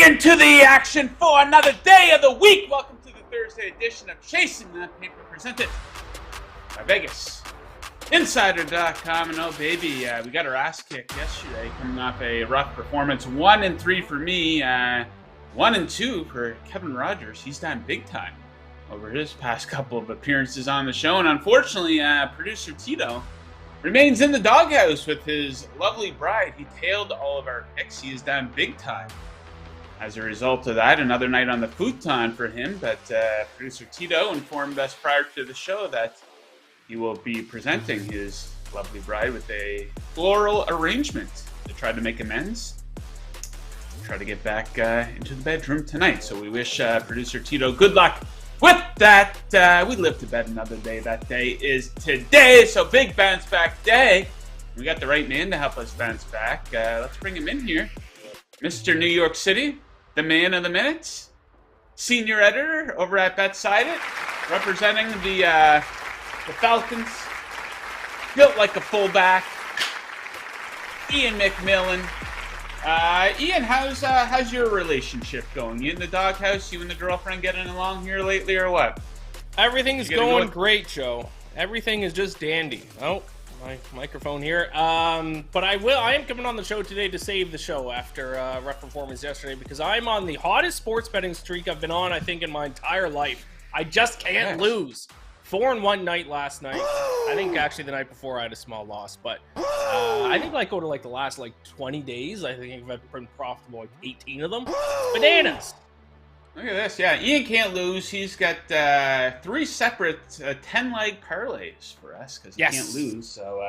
into the action for another day of the week. Welcome to the Thursday edition of Chasing That Paper, presented by VegasInsider.com. And oh baby, we got our ass kicked yesterday, coming off a rough performance. 1-3 for me, 1-2 for Kevin Rogers. He's done big time over his past couple of appearances on the show, and unfortunately, producer Tito remains in the doghouse with his lovely bride. He tailed all of our picks. He is down big time as a result of that. Another night on the futon for him, but producer Tito informed us prior to the show that he will be presenting his lovely bride with a floral arrangement to try to make amends, try to get back into the bedroom tonight. So we wish producer Tito good luck with that. We live to bet another day. That day is today, so big bounce back day. We got the right man to help us bounce back. Let's bring him in here. Mr. New York City, the man of the minutes, senior editor over at BetSided, representing the Falcons, built like a fullback, Iain MacMillan. Iain, how's your relationship going? You in the doghouse? You and the girlfriend getting along here lately, or what? Everything's going great, Joe. Everything is just dandy. Oh, my microphone here. But I am coming on the show today to save the show after a rough performance yesterday, because I'm on the hottest sports betting streak I've been on, I think, in my entire life. I just can't lose. 4-1 night last night. I think actually the night before I had a small loss, but I think like over like the last 20 days, I think I've been profitable 18 of them. Bananas. Look at this. Yeah, Iain can't lose. He's got 3 separate 10-leg parlays for us because he can't lose. So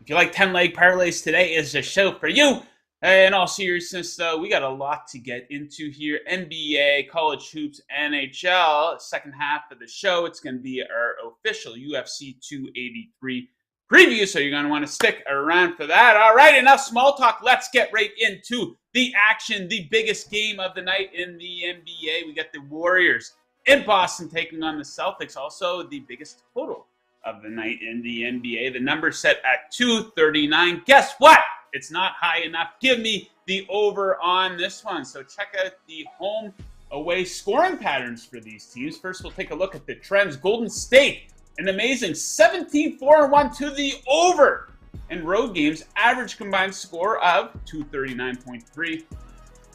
if you like 10-leg parlays, today is the show for you. In all seriousness, though, we got a lot to get into here. NBA, college hoops, NHL. Second half of the show, it's going to be our official UFC 283 preview, so you're going to want to stick around for that. All right, enough small talk. Let's get right into the action. The biggest game of the night in the NBA. We got the Warriors in Boston taking on the Celtics. Also, the biggest total of the night in the NBA. The number set at 239. Guess what? It's not high enough. Give me the over on this one. So check out the home away scoring patterns for these teams. First, we'll take a look at the trends. Golden State, an amazing 17-4-1 to the over in road games. Average combined score of 239.3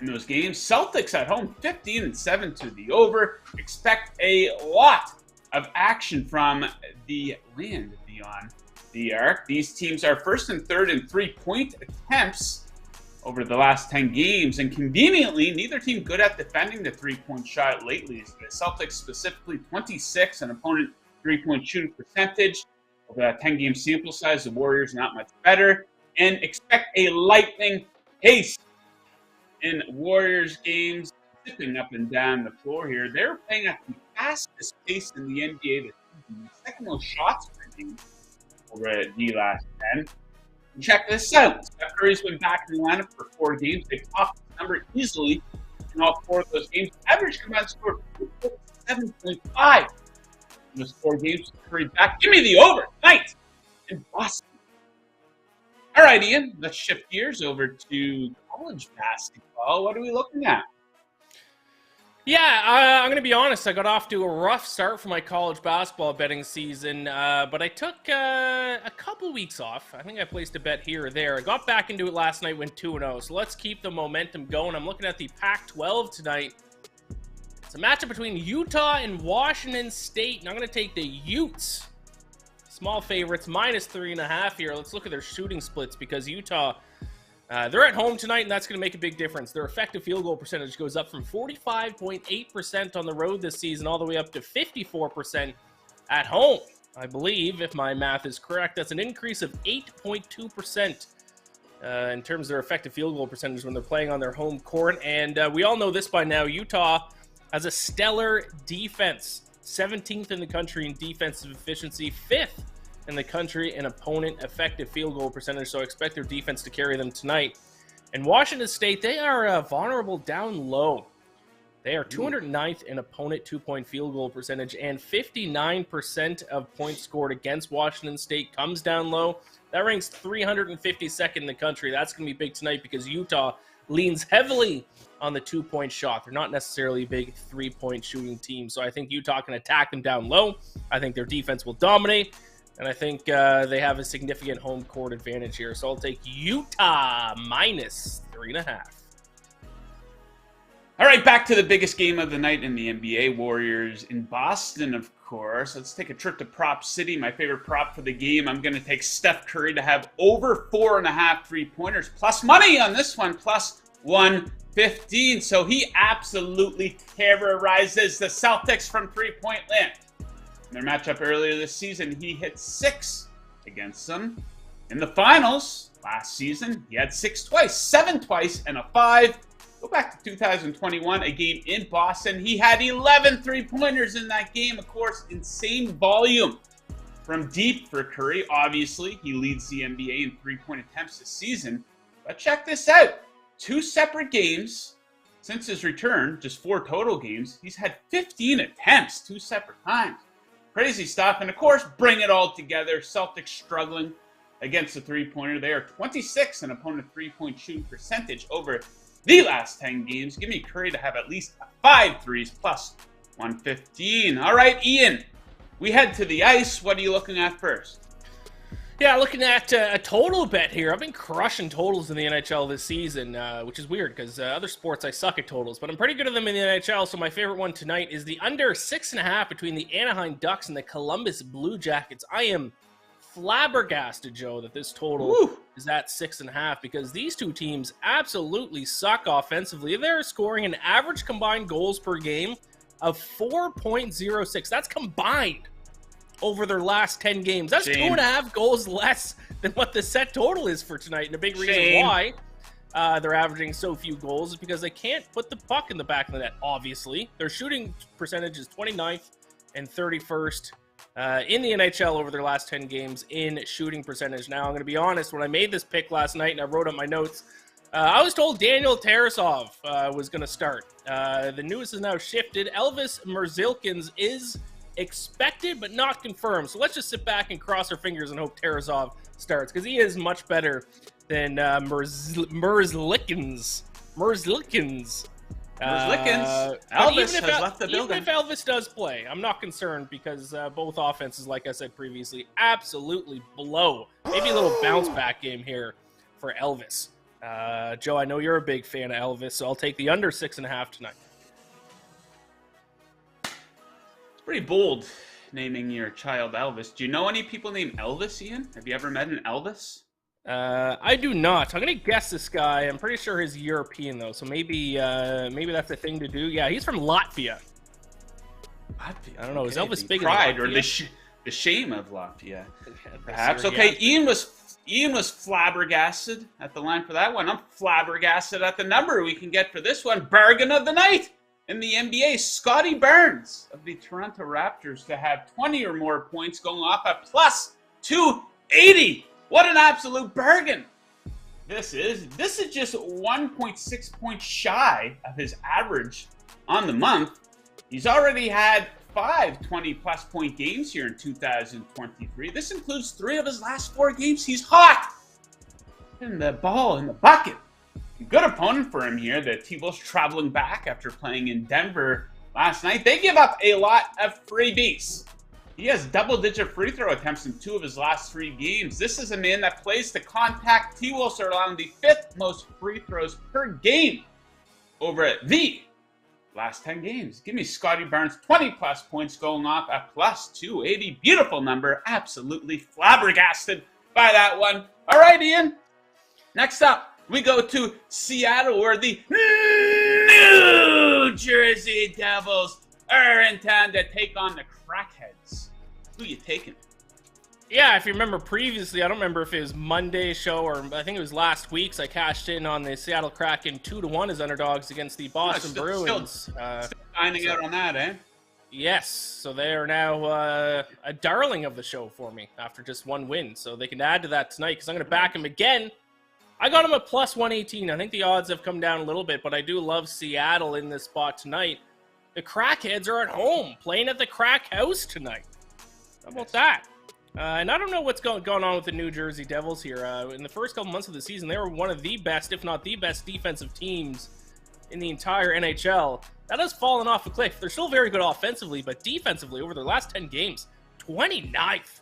in those games. Celtics at home, 15-7 to the over. Expect a lot of action from the land beyond the arc. These teams are first and third in 3-point attempts over the last 10 games, and conveniently, neither team good at defending the 3-point shot lately. The Celtics specifically 26 an opponent 3-point shooting percentage over that 10-game sample size. The Warriors not much better, and expect a lightning pace in Warriors games, zipping up and down the floor here. They're playing at the fastest pace in the NBA this season, the second most shots per game over at the last 10. Check this out. Steph Curry's been back in the lineup for 4 games. They topped the number easily in all 4 of those games. Average combined score 7.5 in those 4 games. Curry back. Give me the over tonight in Boston. All right, Iain, let's shift gears over to college basketball. What are we looking at? Yeah, I'm going to be honest. I got off to a rough start for my college basketball betting season, but I took a couple weeks off. I think I placed a bet here or there. I got back into it last night, went 2-0. So let's keep the momentum going. I'm looking at the Pac-12 tonight. It's a matchup between Utah and Washington State, and I'm going to take the Utes. Small favorites, -3.5 here. Let's look at their shooting splits, because Utah, they're at home tonight, and that's going to make a big difference. Their effective field goal percentage goes up from 45.8% on the road this season all the way up to 54% at home, I believe, if my math is correct. That's an increase of 8.2% in terms of their effective field goal percentage when they're playing on their home court. And we all know this by now. Utah has a stellar defense, 17th in the country in defensive efficiency, 5th in the country in opponent effective field goal percentage, so I expect their defense to carry them tonight. And Washington State, they are vulnerable down low. They are 209th in opponent 2-point field goal percentage, and 59% of points scored against Washington State comes down low. That ranks 352nd in the country. That's going to be big tonight because Utah leans heavily on the 2-point shot. They're not necessarily a big 3-point shooting team. So I think Utah can attack them down low. I think their defense will dominate. And I think they have a significant home court advantage here. So I'll take Utah minus 3.5. All right, back to the biggest game of the night in the NBA. Warriors in Boston, of course. Let's take a trip to Prop City. My favorite prop for the game. I'm going to take Steph Curry to have over 4.5 three-pointers. Plus money on this one, plus 115. So he absolutely terrorizes the Celtics from three-point land. In their matchup earlier this season, he hit 6 against them. In the finals last season, he had 6 twice, 7 twice, and a 5. Go back to 2021, a game in Boston. He had 11 three-pointers in that game. Of course, insane volume from deep for Curry. Obviously, he leads the NBA in three-point attempts this season. But check this out. 2 separate games since his return, just 4 total games. He's had 15 attempts 2 separate times. Crazy stuff. And, of course, bring it all together. Celtics struggling against the three-pointer. They are 26 in opponent three-point shooting percentage over the last 10 games. Give me Curry to have at least 5 threes plus 115. All right, Iain, we head to the ice. What are you looking at first? Yeah, looking at a total bet here. I've been crushing totals in the NHL this season, which is weird because other sports I suck at totals, but I'm pretty good at them in the NHL. So my favorite one tonight is the under 6.5 between the Anaheim Ducks and the Columbus Blue Jackets. I am flabbergasted, Joe, that this total is at 6.5 because these two teams absolutely suck offensively. They're scoring an average combined goals per game of 4.06. That's combined over their last 10 games. That's 2.5 goals less than what the set total is for tonight. And a big reason why they're averaging so few goals is because they can't put the puck in the back of the net, obviously. Their shooting percentage is 29th and 31st in the NHL over their last 10 games in shooting percentage. Now, I'm going to be honest, when I made this pick last night and I wrote up my notes, I was told Daniel Tarasov was going to start. The news has now shifted. Elvis Merzlikins is expected but not confirmed. So let's just sit back and cross our fingers and hope Tarasov starts because he is much better than Merzlikins. Elvis has left the building. Even if Elvis does play, I'm not concerned because both offenses, like I said previously, absolutely blow. Maybe a little bounce back game here for Elvis. Joe, I know you're a big fan of Elvis, so I'll take the under 6.5 tonight. It's pretty bold naming your child Elvis. Do you know any people named Elvis, Iain? Have you ever met an Elvis? I do not. I'm gonna guess this guy. I'm pretty sure he's European though, so maybe that's a thing to do. Yeah, he's from Latvia. Latvia. I don't know. Is Elvis big? Pride or the shame of Latvia? Perhaps. Okay, Iain was flabbergasted at the line for that one. I'm flabbergasted at the number we can get for this one. Bargain of the night in the NBA. Scottie Barnes of the Toronto Raptors to have 20 or more points going off at plus 280. What an absolute bargain this is. This is just 1.6 points shy of his average on the month. He's already had 5 20-plus point games here in 2023. This includes 3 of his last 4 games. He's hot! And the ball in the bucket. Good opponent for him here. The T-Wolves traveling back after playing in Denver last night. They give up a lot of freebies. He has double-digit free throw attempts in 2 of his last 3 games. This is a man that plays to contact. T-Wolves are allowing the 5th most free throws per game over the last 10 games. Give me Scottie Barnes, 20-plus points going off at plus 280. Beautiful number. Absolutely flabbergasted by that one. All right, Iain. Next up, we go to Seattle, where the New Jersey Devils are in town to take on the Crackheads. Who you taking? Yeah, if you remember previously, I don't remember if it was Monday's show or I think it was last week's, I cashed in on the Seattle Kraken 2-1 as underdogs against the Boston Bruins. Still finding out on that, eh? Yes, so they are now a darling of the show for me after just 1 win. So they can add to that tonight because I'm going to back them again. I got them at plus 118. I think the odds have come down a little bit, but I do love Seattle in this spot tonight. The Crackheads are at home, playing at the Crack House tonight. How about that? And I don't know what's going on with the New Jersey Devils here. In the first couple months of the season, they were one of the best, if not the best, defensive teams in the entire NHL. That has fallen off a cliff. They're still very good offensively, but defensively, over their last 10 games, 29th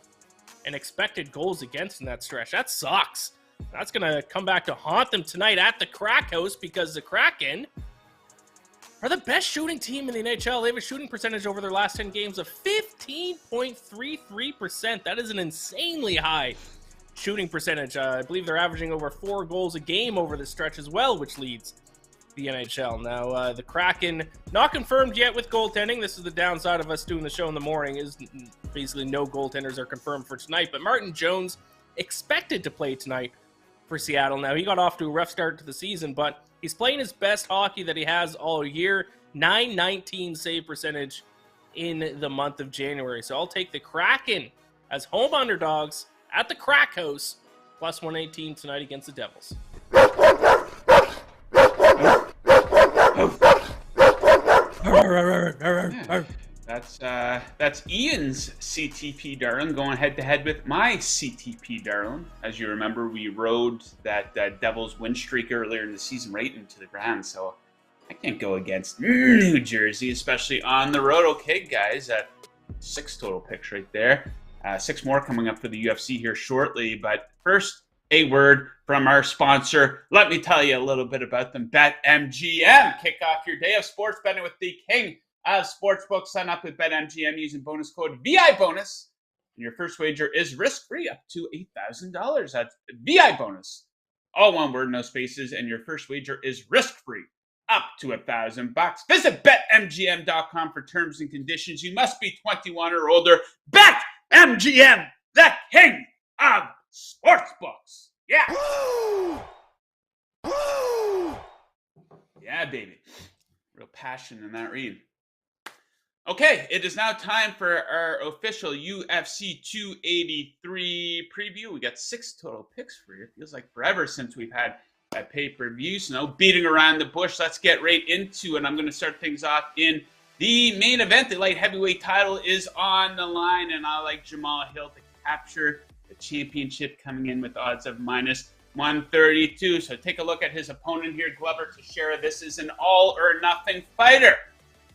in expected goals against in that stretch. That sucks. That's going to come back to haunt them tonight at the Crack House, because the Kraken are the best shooting team in the NHL. They have a shooting percentage over their last 10 games of 15.33%. That is an insanely high shooting percentage. I believe they're averaging over 4 goals a game over the stretch as well, which leads the NHL. Now, the Kraken, not confirmed yet with goaltending. This is the downside of us doing the show in the morning, is basically no goaltenders are confirmed for tonight. But Martin Jones expected to play tonight for Seattle. Now, he got off to a rough start to the season, but he's playing his best hockey that he has all year. .919 save percentage in the month of January. So I'll take the Kraken as home underdogs at the Crack House, plus 118 tonight against the Devils. That's Ian's CTP Darlin going head-to-head with my CTP Darlin. As you remember, we rode that Devils win streak earlier in the season right into the ground, so I can't go against New Jersey, especially on the road. Okay, guys, 6 total picks right there. 6 more coming up for the UFC here shortly, but first, a word from our sponsor. Let me tell you a little bit about them. BetMGM. Kick off your day of sports betting with the king of sportsbooks. Sign up with BetMGM using bonus code VIBONUS. And your first wager is risk-free up to $8,000. That's VIBONUS. All one word, no spaces. And your first wager is risk-free up to $1,000. Visit BetMGM.com for terms and conditions. You must be 21 or older. BetMGM, the king of sportsbooks. Yeah. Woo! Woo! Yeah, baby. Real passion in that read. Okay, it is now time for our official UFC 283 preview. We got 6 total picks for you. It feels like forever since we've had a pay-per-view. So no beating around the bush. Let's get right into it. I'm going to start things off in the main event. The light heavyweight title is on the line, and I like Jamal Hill to capture the championship, coming in with odds of minus 132. So take a look at his opponent here, Glover Teixeira. This is an all-or-nothing fighter.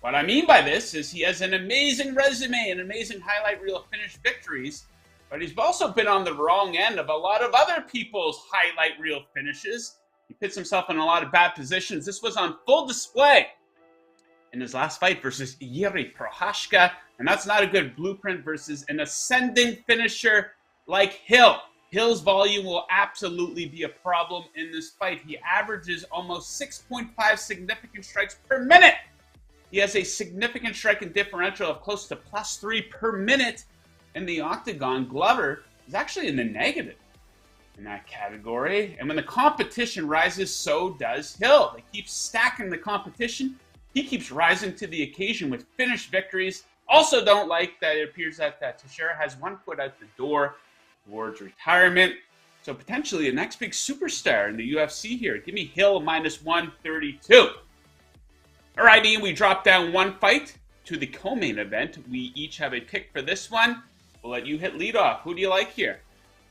What I mean by this is he has an amazing resume and amazing highlight reel finish victories, but he's also been on the wrong end of a lot of other people's highlight reel finishes. He puts himself in a lot of bad positions. This was on full display in his last fight versus Jiri Prochazka, and that's not a good blueprint versus an ascending finisher like Hill. Hill's volume will absolutely be a problem in this fight. He averages almost 6.5 significant strikes per minute. He has a significant striking differential of close to +3 per minute in the octagon. Glover is actually in the negative in that category. And when the competition rises, so does Hill. They keep stacking the competition. He keeps rising to the occasion with finished victories. Also don't like that it appears that Teixeira has one foot out the door towards retirement. So potentially a next big superstar in the UFC here. Give me Hill minus 132. All right, Ian, we dropped down one fight to the co-main event. We each have a pick for this one. We'll let you hit leadoff. Who do you like here?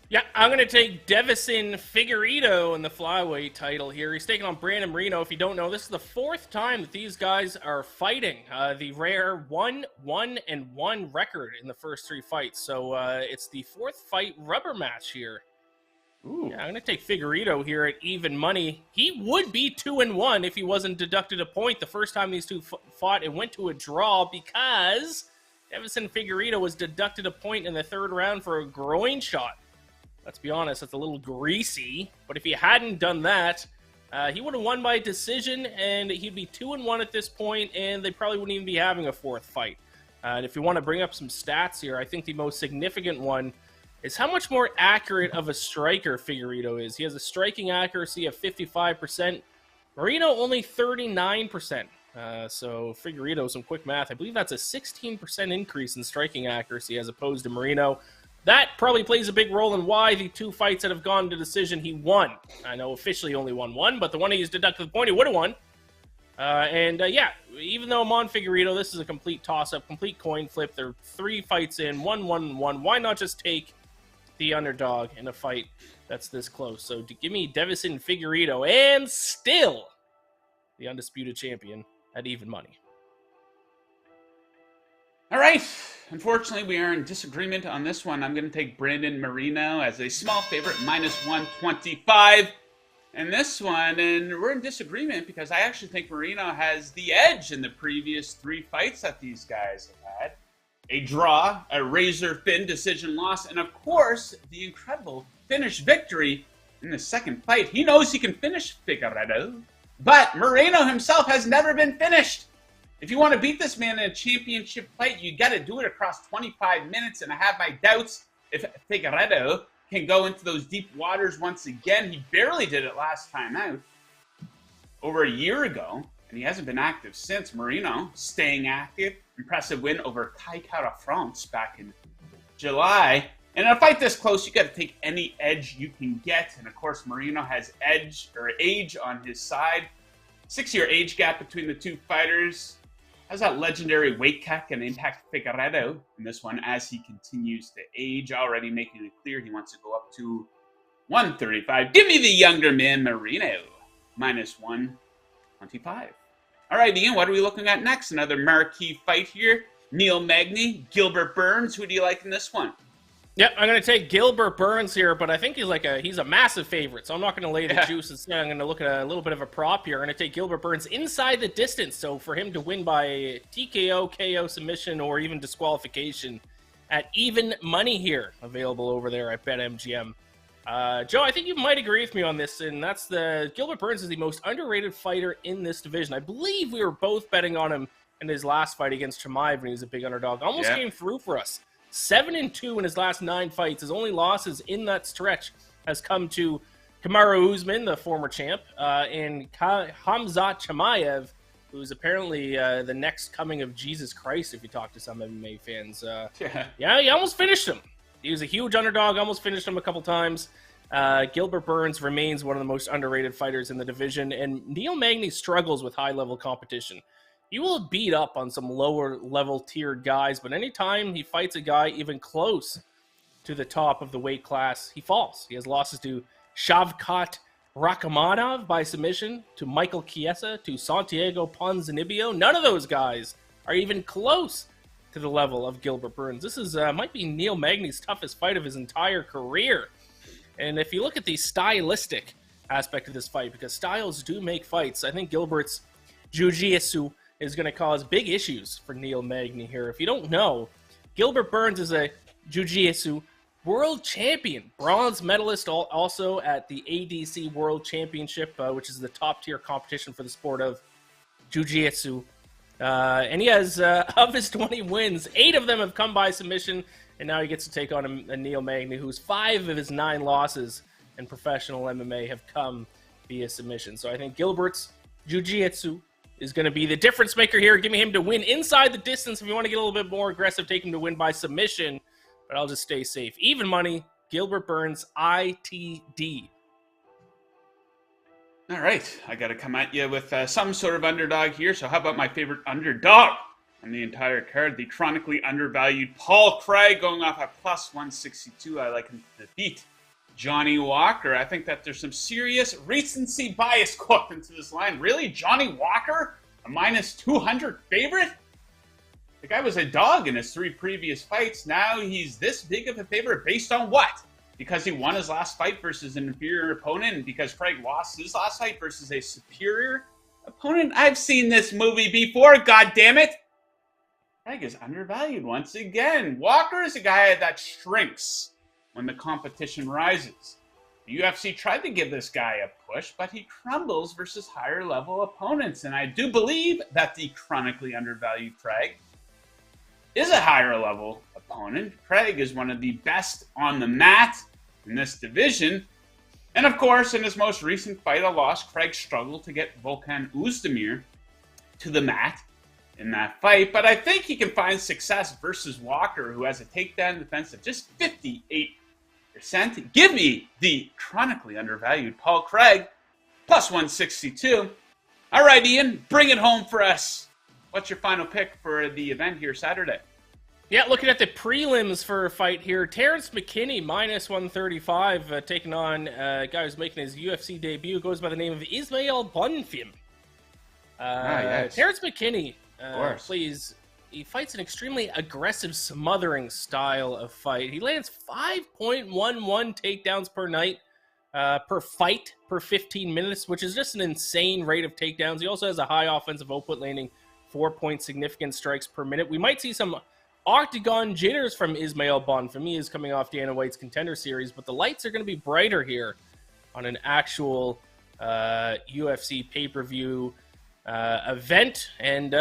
Yeah, I'm going to take Devison Figueiredo in the flyweight title here. He's taking on Brandon Moreno. If you don't know, this is the 4th time that these guys are fighting. The rare 1-1-1 record in the first 3 fights. So it's the 4th fight rubber match here. Ooh. Yeah, I'm going to take Figueiredo here at even money. He would be 2-1 if he wasn't deducted a point the first time these two fought. It went to a draw because Devison Figueiredo was deducted a point in the 3rd round for a groin shot. Let's be honest, that's a little greasy. But if he hadn't done that, he would have won by decision, and he'd be 2-1 at this point, and they probably wouldn't even be having a 4th fight. And if you want to bring up some stats here, I think the most significant one is how much more accurate of a striker Figueiredo is. He has a striking accuracy of 55%. Moreno only 39%. So Figueiredo, some quick math, I believe that's a 16% increase in striking accuracy as opposed to Moreno. That probably plays a big role in why the 2 fights that have gone to decision, he won. I know officially only won 1, but the one he's deducted the point, he would have won. Yeah, even though I'm on Figueiredo, this is a complete toss-up, complete coin flip. There are 3 fights in, 1-1-1. Why not just take the underdog in a fight that's this close? So give me Devison Figueiredo, and still the undisputed champion, at even money. All right. Unfortunately, we are in disagreement on this one. I'm going to take Brandon Marino as a small favorite, -125. And this one, and we're in disagreement because I actually think Marino has the edge in the previous 3 fights that these guys have had. A draw, a razor-thin decision loss, and of course, the incredible finish victory in the second fight. He knows he can finish Figueiredo, but Marino himself has never been finished. If you want to beat this man in a championship fight, you got to do it across 25 minutes, and I have my doubts if Figueiredo can go into those deep waters once again. He barely did it last time out over a year ago, and he hasn't been active since. Marino staying active. Impressive win over Kai Kara-France back in July. And in a fight this close, you got to take any edge you can get. And of course, Marino has age on his side. 6-year age gap between the two fighters. How's that legendary weight cut going to impact Figueiredo in this one as he continues to age, already making it clear he wants to go up to 135. Give me the younger man, Marino, -125. All right, Ian, what are we looking at next? Another marquee fight here. Neil Magny, Gilbert Burns. Who do you like in this one? Yep, I'm going to take Gilbert Burns here, but I think he's a massive favorite, so I'm not going to lay the juice. Instead, I'm going to look at a little bit of a prop here. I'm going to take Gilbert Burns inside the distance, so for him to win by TKO, KO, submission, or even disqualification at even money here, available over there at BetMGM. Joe, I think you might agree with me on this, and that's Gilbert Burns is the most underrated fighter in this division. I believe we were both betting on him in his last fight against Chimaev when he was a big underdog. Almost came through for us. 7-2 in his last 9 fights. His only losses in that stretch has come to Kamaru Usman, the former champ, and Khamzat Chimaev, who's apparently the next coming of Jesus Christ, if you talk to some MMA fans. Yeah, he almost finished him. He was a huge underdog, almost finished him a couple times. Gilbert Burns remains one of the most underrated fighters in the division, and Neil Magny struggles with high-level competition. He will beat up on some lower-level tiered guys, but anytime he fights a guy even close to the top of the weight class, he falls. He has losses to Shavkat Rakhmonov by submission, to Michael Chiesa, to Santiago Ponzinibbio. None of those guys are even close to the level of Gilbert Burns. This is might be Neil Magny's toughest fight of his entire career. And if you look at the stylistic aspect of this fight, because styles do make fights, I think Gilbert's jiu-jitsu is going to cause big issues for Neil Magny here. If you don't know, Gilbert Burns is a jiu-jitsu world champion, bronze medalist also at the ADC World Championship, which is the top-tier competition for the sport of jiu-jitsu. And he has, of his 20 wins, 8 of them have come by submission, and now he gets to take on a Neil Magny, whose 5 of his 9 losses in professional MMA have come via submission. So I think Gilbert's jiu-jitsu is going to be the difference maker here. Give me him to win inside the distance. If you want to get a little bit more aggressive, take him to win by submission, but I'll just stay safe. Even money, Gilbert Burns, ITD. All right, I got to come at you with some sort of underdog here. So how about my favorite underdog on the entire card, the chronically undervalued Paul Craig, going off at +162. I like him to beat Johnny Walker. I think that there's some serious recency bias cooked into this line. Really? Johnny Walker? A -200 favorite? The guy was a dog in his 3 previous fights. Now he's this big of a favorite based on what? Because he won his last fight versus an inferior opponent, and because Craig lost his last fight versus a superior opponent? I've seen this movie before, goddammit! Craig is undervalued once again. Walker is a guy that shrinks when the competition rises. The UFC tried to give this guy a push, but he crumbles versus higher level opponents. And I do believe that the chronically undervalued Craig is a higher level opponent. Craig is one of the best on the mat in this division. And of course, in his most recent fight, a loss, Craig struggled to get Volkan Oezdemir to the mat in that fight. But I think he can find success versus Walker, who has a takedown defense of just 58%. Give me the chronically undervalued Paul Craig, +162. All right, Ian, bring it home for us. What's your final pick for the event here Saturday? Yeah, looking at the prelims for a fight here, Terrence McKinney, -135, taking on a guy who's making his UFC debut, goes by the name of Ismail Bonfim. Yes. Terrence McKinney plays. He fights an extremely aggressive, smothering style of fight. He lands 5.11 takedowns per night, per fight, per 15 minutes, which is just an insane rate of takedowns. He also has a high offensive output, landing 4-point significant strikes per minute. We might see some octagon jitters from Ismail Bonfimi is coming off Dana White's Contender Series, but the lights are going to be brighter here on an actual UFC pay-per-view event. And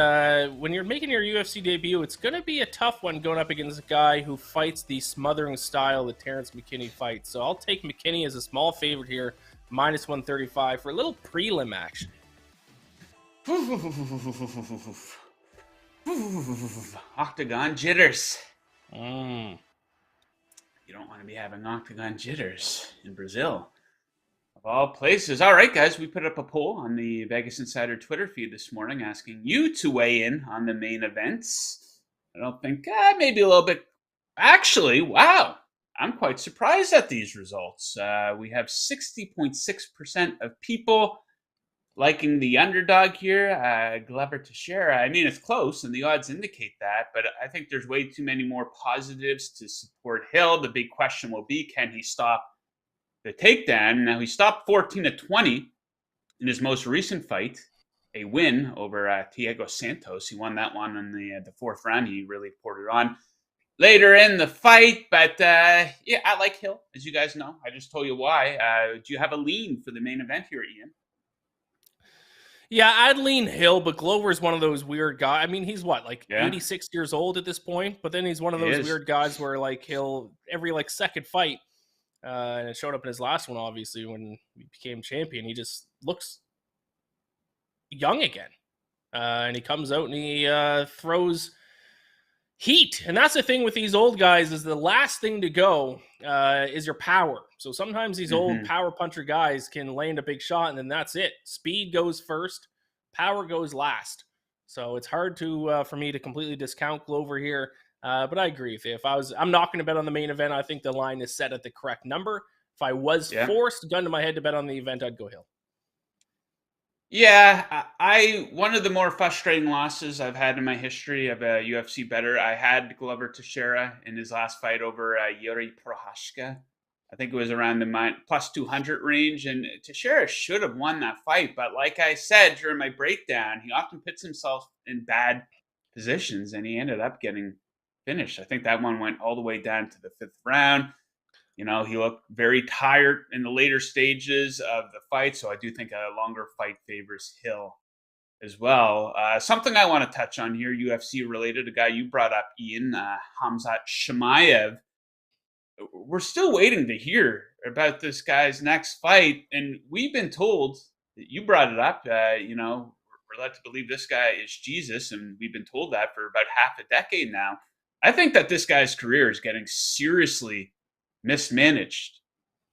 when you're making your UFC debut, it's going to be a tough one going up against a guy who fights the smothering style that Terrence McKinney fights. So I'll take McKinney as a small favorite here, minus 135 for a little prelim action. Octagon jitters. Mm. You don't want to be having octagon jitters in Brazil. Of all places. All right, guys, we put up a poll on the Vegas Insider Twitter feed this morning asking you to weigh in on the main events. I don't think, maybe a little bit. Actually, wow, I'm quite surprised at these results. We have 60.6% of people liking the underdog here, Glover Teixeira. I mean, it's close, and the odds indicate that, but I think there's way too many more positives to support Hill. The big question will be, can he stop the takedown? Now, he stopped 14-20 in his most recent fight, a win over Thiago Santos. He won that one in the fourth round. He really poured it on later in the fight, but yeah, I like Hill, as you guys know. I just told you why. Do you have a lean for the main event here, Ian? Yeah, I'd lean Hill, but Glover's one of those weird guys. I mean, he's what, 86 years old at this point? But then he's one of those weird guys where, he'll, every, second fight, and it showed up in his last one, obviously, when he became champion, he just looks young again. And he comes out and he throws heat. And that's the thing with these old guys is the last thing to go is your power. So sometimes these old power puncher guys can land a big shot and then that's it. Speed goes first, power goes last. So it's hard to for me to completely discount Glover here. But I agree with you. I'm not going to bet on the main event. I think the line is set at the correct number. If I was forced, gun to my head to bet on the event, I'd go Hill. Yeah, one of the more frustrating losses I've had in my history of a UFC bettor, I had Glover Teixeira in his last fight over Yuri Prochazka. I think it was around the plus 200 range, and Teixeira should have won that fight. But like I said during my breakdown, he often puts himself in bad positions, and he ended up getting finished. I think that one went all the way down to the fifth round. You know, he looked very tired in the later stages of the fight, so I do think a longer fight favors Hill as well. Something I want to touch on here, UFC related, a guy you brought up, Ian, Khamzat Chimaev. We're still waiting to hear about this guy's next fight, and we've been told, you brought it up, we're led to believe this guy is Jesus, and we've been told that for about half a decade now. I think that this guy's career is getting seriously mismanaged.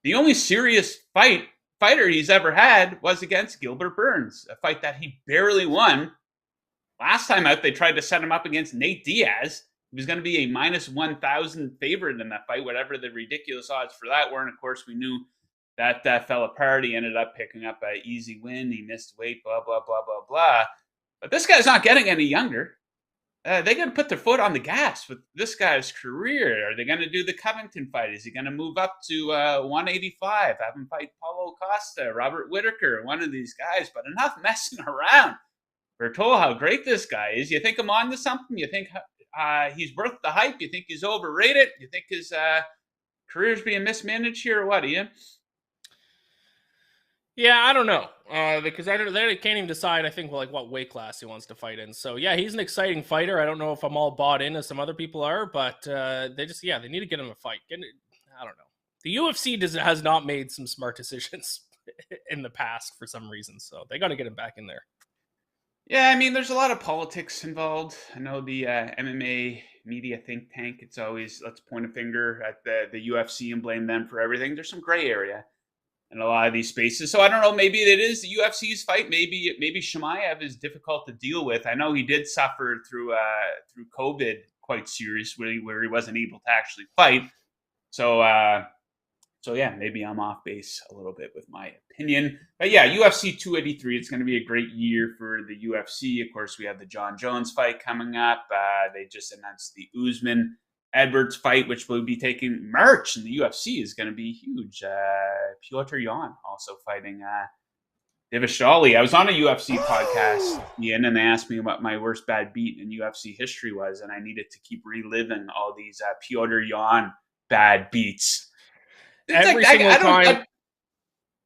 The only serious fighter he's ever had was against Gilbert Burns, a fight that he barely won. Last time out, they tried to set him up against Nate Diaz. He was going to be a minus 1,000 favorite in that fight, whatever the ridiculous odds for that were. And of course, we knew that fell apart. He ended up picking up an easy win. He missed weight, blah, blah, blah, blah, blah. But this guy's not getting any younger. They got to put their foot on the gas with this guy's career. Are they going to do the Covington fight? Is he going to move up to 185? Have him fight Paulo Costa, Robert Whittaker, one of these guys? But enough messing around. We're told how great this guy is. You think I'm on to something? You think he's worth the hype? You think he's overrated? You think his career's being mismanaged here or what, Ian? Yeah, I don't know, because they can't even decide, I think, what weight class he wants to fight in. So, yeah, he's an exciting fighter. I don't know if I'm all bought in as some other people are, but they need to get him a fight. I don't know. The UFC has not made some smart decisions in the past for some reason, so they got to get him back in there. Yeah, I mean, there's a lot of politics involved. I know the MMA media think tank, it's always, let's point a finger at the UFC and blame them for everything. There's some gray area in a lot of these spaces. So I don't know, maybe it is the UFC's fight. Maybe Chimaev is difficult to deal with. I know he did suffer through COVID quite seriously where he wasn't able to actually fight. So So yeah, maybe I'm off base a little bit with my opinion. But yeah, UFC 283, it's going to be a great year for the UFC. Of course, we have the John Jones fight coming up. They just announced the Usman Edwards fight, which will be taking March, and the UFC is going to be huge. Petr Yan also fighting Devils-Kraken. I was on a UFC podcast, Iain, and they asked me what my worst bad beat in UFC history was, and I needed to keep reliving all these Petr Yan bad beats. Every single time.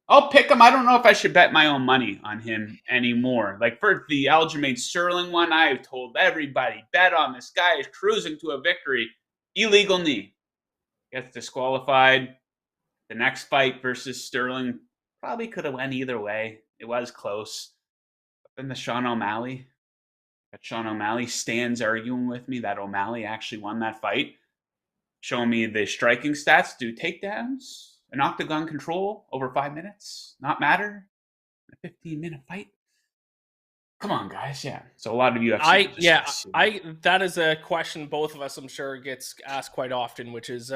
I'll pick him. I don't know if I should bet my own money on him anymore. Like for the Aljamain Sterling one, I told everybody, bet on this guy is cruising to a victory. Illegal knee. Gets disqualified. The next fight versus Sterling probably could have went either way. It was close. But then the Sean O'Malley. Sean O'Malley stands arguing with me that O'Malley actually won that fight. Showing me the striking stats. Do takedowns and octagon control over 5 minutes not matter? A 15-minute fight? Come on, guys. Yeah. So a lot of UFC. That is a question both of us, I'm sure, gets asked quite often, which is,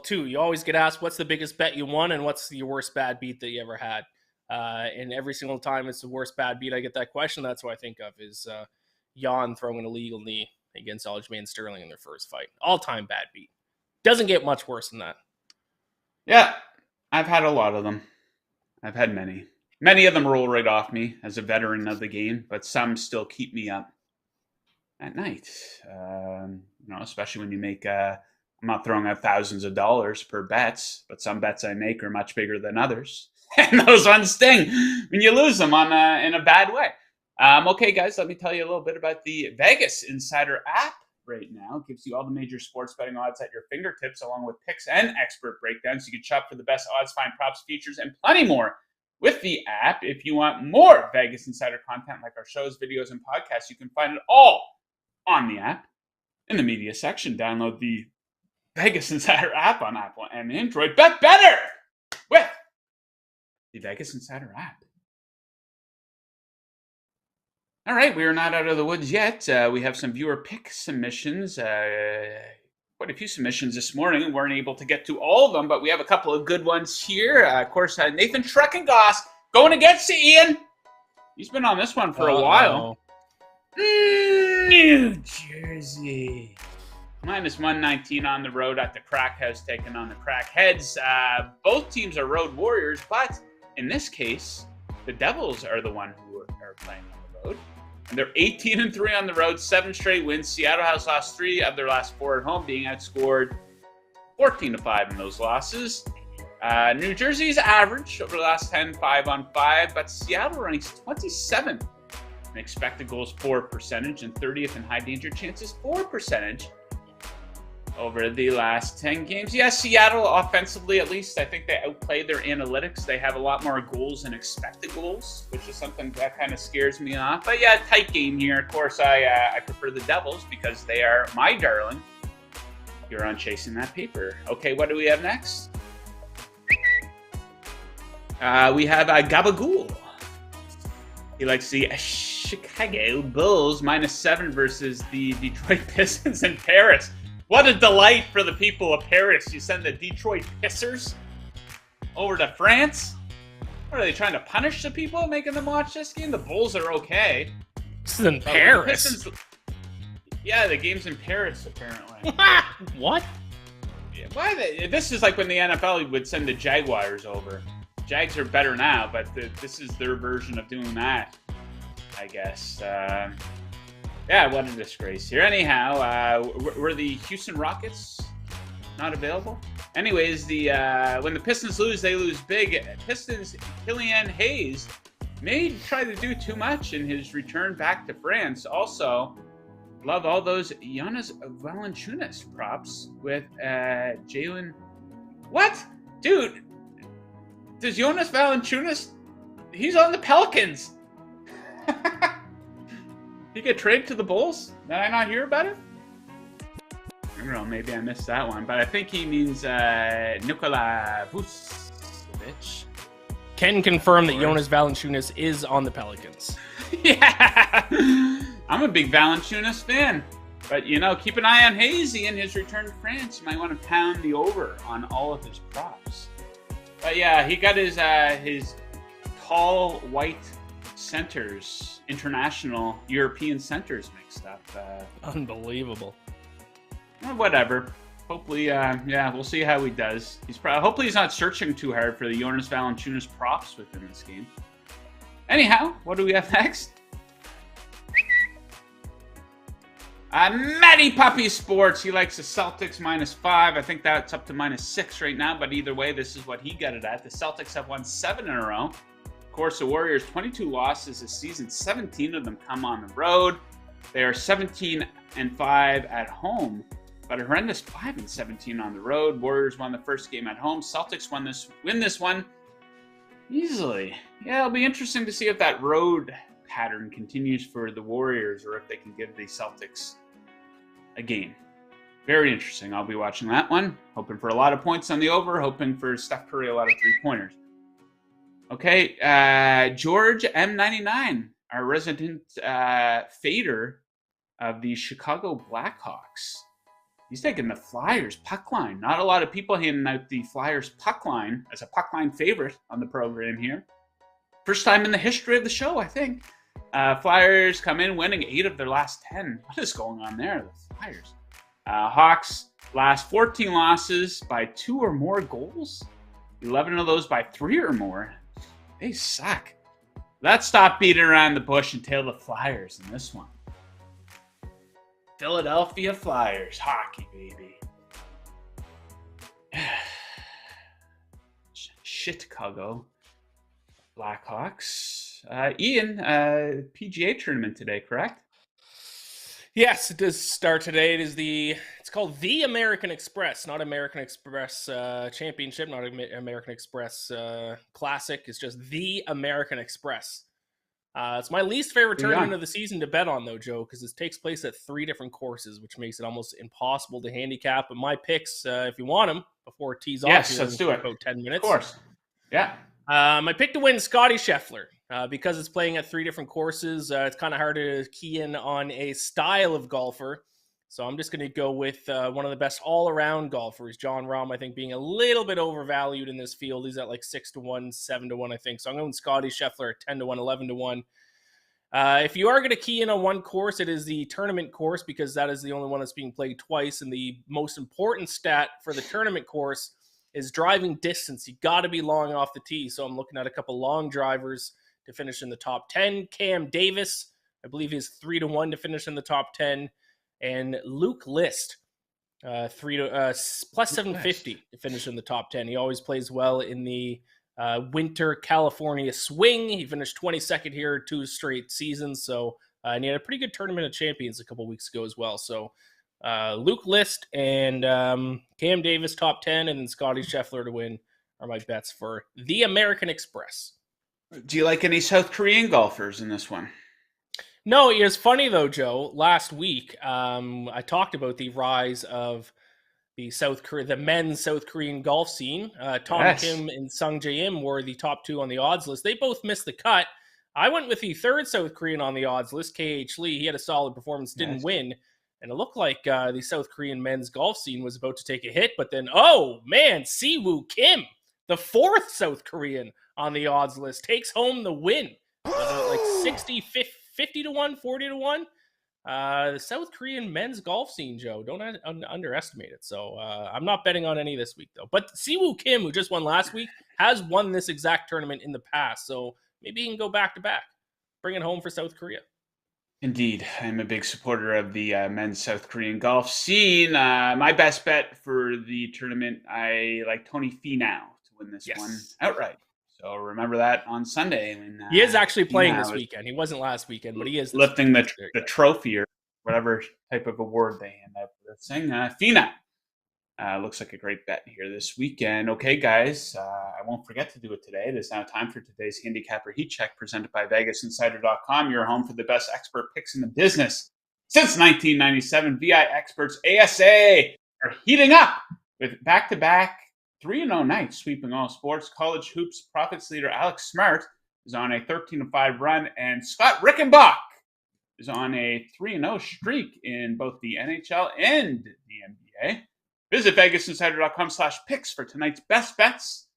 two. You always get asked, what's the biggest bet you won and what's your worst bad beat that you ever had? And every single time it's the worst bad beat I get that question, that's what I think of is Jan throwing an illegal knee against Aljamain Sterling in their first fight. All-time bad beat. Doesn't get much worse than that. Yeah, I've had a lot of them. I've had many. Many of them roll right off me as a veteran of the game, but some still keep me up at night. Especially when you make, I'm not throwing out thousands of dollars per bets, but some bets I make are much bigger than others. And those ones sting when you lose them in a bad way. Okay, guys, let me tell you a little bit about the VegasInsider app. Right now, it gives you all the major sports betting odds at your fingertips, along with picks and expert breakdowns. You can shop for the best odds, find props, features, and plenty more with the app. If you want more Vegas Insider content like our shows, videos, and podcasts, you can find it all on the app in the media section. Download the Vegas Insider app on Apple and Android. Bet better with the Vegas Insider app. All right, we are not out of the woods yet. We have some viewer pick submissions. Quite a few submissions this morning. We weren't able to get to all of them, but we have a couple of good ones here. Of course, Nathan Schreckengoss going against you, Iain. He's been on this one for a while. New Jersey. Minus 119 on the road at the Crack House, taking on the Crackheads. Both teams are road warriors, but in this case, the Devils are the one who are playing on the road. And they're 18-3 on the road, 7 straight wins. Seattle has lost 3 of their last 4 at home, being outscored 14-5 in those losses. New Jersey's average over the last 10, 5-on-5, but Seattle ranks 27th in expected goals for percentage and 30th in high danger chances for percentage over the last 10 games. Yes, Seattle offensively, at least, I think they outplayed their analytics. They have a lot more goals than expected goals, which is something that kind of scares me off. But yeah, tight game here. Of course, I prefer the Devils because they are my darling. You're on chasing that paper. Okay, what do we have next? We have Gabagool. He likes the Chicago Bulls -7 versus the Detroit Pistons in Paris. What a delight for the people of Paris. You send the Detroit Pissers over to France? What are they trying to punish the people making them watch this game? The Bulls are okay. This is in Paris. The game's in Paris, apparently. What? Yeah, this is like when the NFL would send the Jaguars over. Jags are better now, but this is their version of doing that, I guess. What a disgrace here. Anyhow, were the Houston Rockets not available? Anyways, when the Pistons lose, they lose big. Pistons, Killian Hayes may try to do too much in his return back to France. Also, love all those Jonas Valanciunas props with Jalen. What? Dude, does Jonas Valanciunas... He's on the Pelicans. He get traded to the Bulls? Did I not hear about it? I don't know, maybe I missed that one, but I think he means Nikola Vucevic. Can confirm that Jonas Valanciunas is on the Pelicans. Yeah! I'm a big Valanciunas fan. But, keep an eye on Hazy in his return to France. You might want to pound the over on all of his props. But yeah, he got his tall white centers, international European centers mixed up. Unbelievable. Whatever. Hopefully, we'll see how he does. Hopefully he's not searching too hard for the Jonas Valanciunas props within this game. Anyhow, what do we have next? Matty Puppy Sports. He likes the Celtics -5. I think that's up to -6 right now, but either way, this is what he got it at. The Celtics have won 7 in a row. Of course, the Warriors, 22 losses this season. 17 of them come on the road. They are 17-5 at home, but a horrendous 5-17 on the road. Warriors won the first game at home. Celtics win this one easily. Yeah, it'll be interesting to see if that road pattern continues for the Warriors or if they can give the Celtics a game. Very interesting. I'll be watching that one. Hoping for a lot of points on the over. Hoping for Steph Curry a lot of 3-pointers. Okay, George M99, our resident fader of the Chicago Blackhawks. He's taking the Flyers puck line. Not a lot of people handing out the Flyers puck line as a puck line favorite on the program here. First time in the history of the show, I think. Flyers come in winning 8 of their last 10. What is going on there? The Flyers. Hawks last 14 losses by 2 or more goals. 11 of those by 3 or more. They suck. Let's stop beating around the bush and tail the Flyers in this one. Philadelphia Flyers. Hockey, baby. Chicago Blackhawks. Iain, PGA tournament today, correct? Yes, it does start today. It's called the American Express, not American Express Championship, not American Express Classic. It's just the American Express. It's my least favorite tournament of the season to bet on, though, Joe, because it takes place at 3 different courses, which makes it almost impossible to handicap. But my picks, if you want them, before it tees off, yes, let's do it. About 10 minutes. Of course. Yeah. My pick to win, Scottie Scheffler. Because it's playing at 3 different courses, it's kind of hard to key in on a style of golfer. So I'm just going to go with one of the best all-around golfers, Jon Rahm, I think, being a little bit overvalued in this field. He's at like 6-1, 7-1, I think. So I'm going Scottie Scheffler at 10-1, 11-1. If you are going to key in on one course, it is the tournament course, because that is the only one that's being played twice. And the most important stat for the tournament course is driving distance. You got to be long off the tee. So I'm looking at a couple long drivers to finish in the top 10. Cam Davis, I believe he's 3-1 to finish in the top 10. And Luke List, plus 750 to finish in the top 10. He always plays well in the Winter California swing. He finished 22nd here 2 straight seasons. So, and he had a pretty good tournament of champions a couple weeks ago as well. So Luke List and Cam Davis top 10, and then Scottie Scheffler to win are my bets for the American Express. Do you like any South Korean golfers in this one? No, it was funny though, Joe. Last week, I talked about the rise of the men's South Korean golf scene. Tom Kim and Sung Jae-im were the top 2 on the odds list. They both missed the cut. I went with the 3rd South Korean on the odds list, KH Lee. He had a solid performance, didn't win. And it looked like the South Korean men's golf scene was about to take a hit. But then, oh man, Siwoo Kim, the 4th South Korean on the odds list, takes home the win. Like 60, 50-1, 40-1. The South Korean men's golf scene, Joe, don't underestimate it. So I'm not betting on any this week, though. But Siwoo Kim, who just won last week, has won this exact tournament in the past. So maybe he can go back-to-back. Bring it home for South Korea. Indeed. I'm a big supporter of the men's South Korean golf scene. My best bet for the tournament, I like Tony Finau to win this one outright. So remember that on Sunday. When, he is actually playing this weekend. He wasn't last weekend, but he is lifting the trophy or whatever type of award they hand out for this thing. Finau looks like a great bet here this weekend. Okay, guys, I won't forget to do it today. It is now time for today's Handicapper Heat Check presented by VegasInsider.com. Your home for the best expert picks in the business. Since 1997, VI experts ASA are heating up with back-to-back 3-0 nights, sweeping all sports. College hoops profits leader Alex Smart is on a 13-5 run, and Scott Rickenbach is on a 3-0 streak in both the NHL and the NBA. Visit VegasInsider.com/picks for tonight's best bets,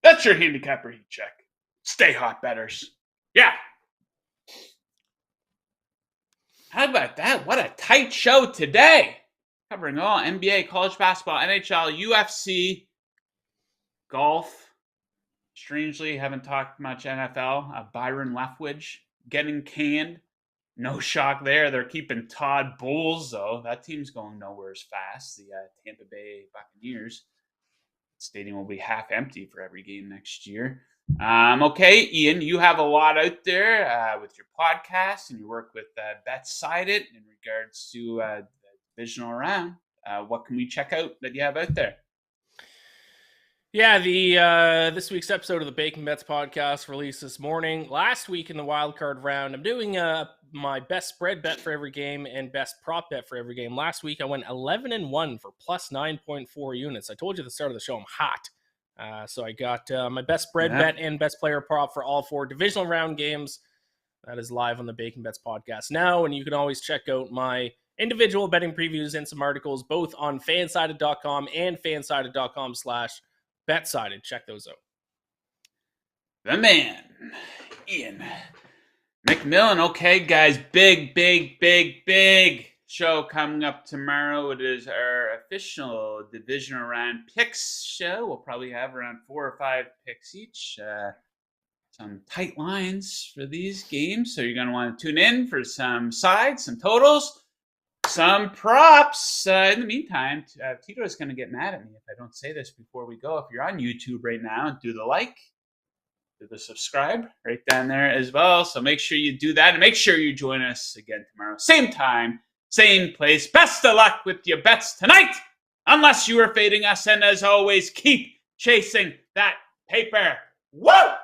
That's your handicapper heat check. Stay hot, betters. Yeah. How about that? What a tight show today. Covering all NBA, college basketball, NHL, UFC, golf. Strangely, haven't talked much NFL. Byron Leftwich getting canned. No shock there. They're keeping Todd Bowles, though. That team's going nowhere as fast. The Tampa Bay Buccaneers. Stadium will be half empty for every game next year. Okay, Iain, you have a lot out there with your podcast and you work with VegasInsider in regards to the divisional round. What can we check out that you have out there? Yeah, this week's episode of the Bacon Bets podcast released this morning. Last week in the wildcard round, I'm doing my best spread bet for every game and best prop bet for every game. Last week, I went 11-1 for plus 9.4 units. I told you at the start of the show I'm hot. So I got my best spread bet and best player prop for all 4 divisional round games. That is live on the Bacon Bets podcast now, and you can always check out my individual betting previews and some articles both on fansided.com and fansided.com/BetSided. Check those out. The man, Iain MacMillan. Okay, guys, big show coming up tomorrow. It is our official divisional round picks show. We'll probably have around 4 or 5 picks each. Some tight lines for these games, so you're going to want to tune in for some sides, some totals, some props. In the meantime, Tito is going to get mad at me if I don't say this before we go. If you're on YouTube right now, do the like, do the subscribe right down there as well. So make sure you do that, and make sure you join us again tomorrow. Same time, same place. Best of luck with your bets tonight, unless you are fading us. And as always, keep chasing that paper. Whoa!